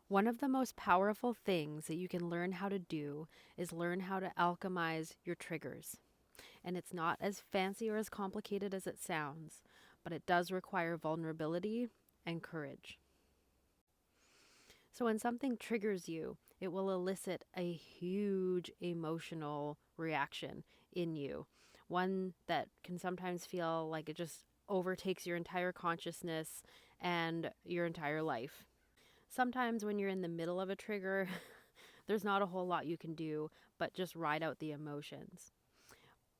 One of the most powerful things that you can learn how to do is learn how to alchemize your triggers. And it's not as fancy or as complicated as it sounds, but it does require vulnerability and courage. So when something triggers you, it will elicit a huge emotional reaction in you. One that can sometimes feel like it just overtakes your entire consciousness and your entire life. Sometimes when you're in the middle of a trigger, there's not a whole lot you can do but just ride out the emotions.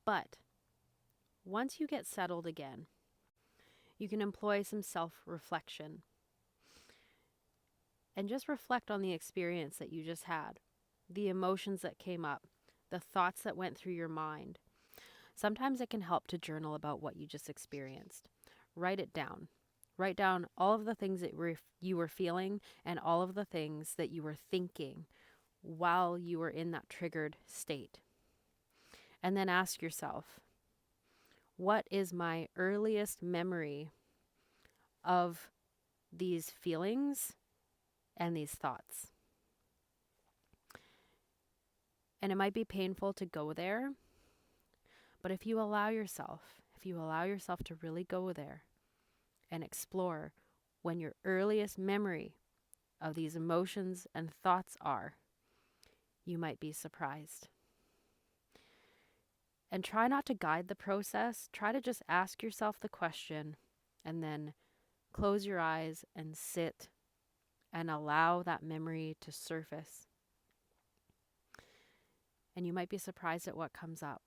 But once you get settled again, you can employ some self-reflection and just reflect on the experience that you just had, the emotions that came up, the thoughts that went through your mind. Sometimes it can help to journal about what you just experienced. Write it down. Write down all of the things that you were feeling and all of the things that you were thinking while you were in that triggered state. And then ask yourself, what is my earliest memory of these feelings and these thoughts? And it might be painful to go there, but if you allow yourself to really go there and explore when your earliest memory of these emotions and thoughts are, you might be surprised. And try not to guide the process. Try to just ask yourself the question and then close your eyes and sit and allow that memory to surface. And you might be surprised at what comes up.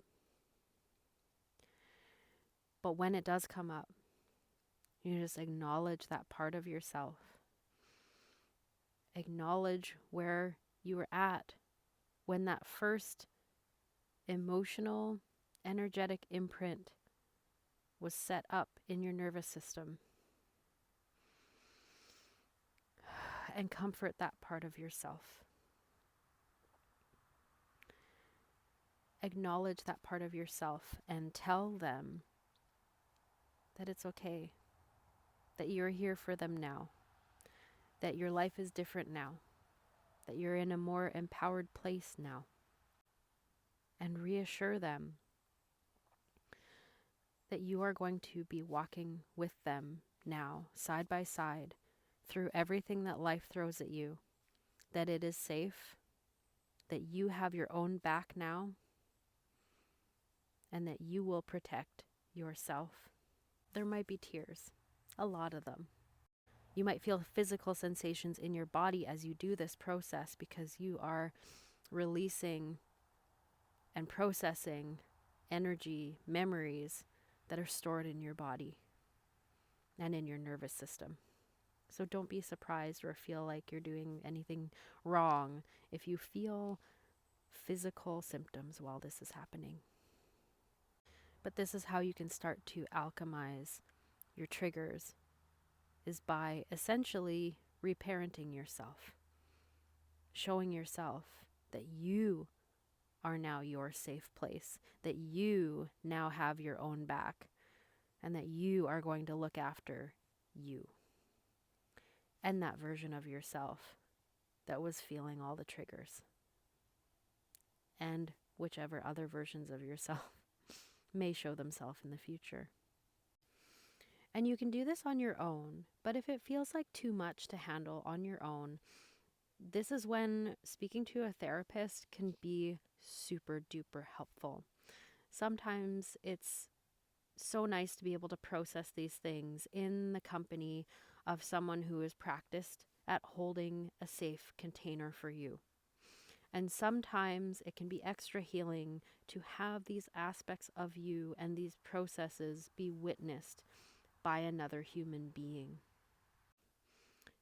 But when it does come up, you just acknowledge that part of yourself. Acknowledge where you were at when that first emotional, energetic imprint was set up in your nervous system. And comfort that part of yourself. Acknowledge that part of yourself and tell them that it's okay, that you're here for them now, that your life is different now, that you're in a more empowered place now. And reassure them that you are going to be walking with them now, side by side, through everything that life throws at you, that it is safe, that you have your own back now, and that you will protect yourself. There might be tears, a lot of them. You might feel physical sensations in your body as you do this process because you are releasing and processing energy, memories that are stored in your body and in your nervous system. So don't be surprised or feel like you're doing anything wrong if you feel physical symptoms while this is happening. But this is how you can start to alchemize your triggers, is by essentially reparenting yourself, showing yourself that you are now your safe place, that you now have your own back, and that you are going to look after you and that version of yourself that was feeling all the triggers, and whichever other versions of yourself may show themselves in the future. And you can do this on your own, but if it feels like too much to handle on your own, this is when speaking to a therapist can be super duper helpful. Sometimes it's so nice to be able to process these things in the company of someone who is practiced at holding a safe container for you. And sometimes it can be extra healing to have these aspects of you and these processes be witnessed by another human being.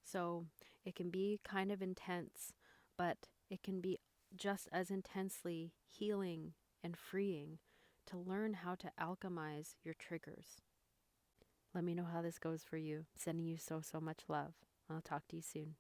So it can be kind of intense, but it can be just as intensely healing and freeing to learn how to alchemize your triggers. Let me know how this goes for you. Sending you so much love. I'll talk to you soon.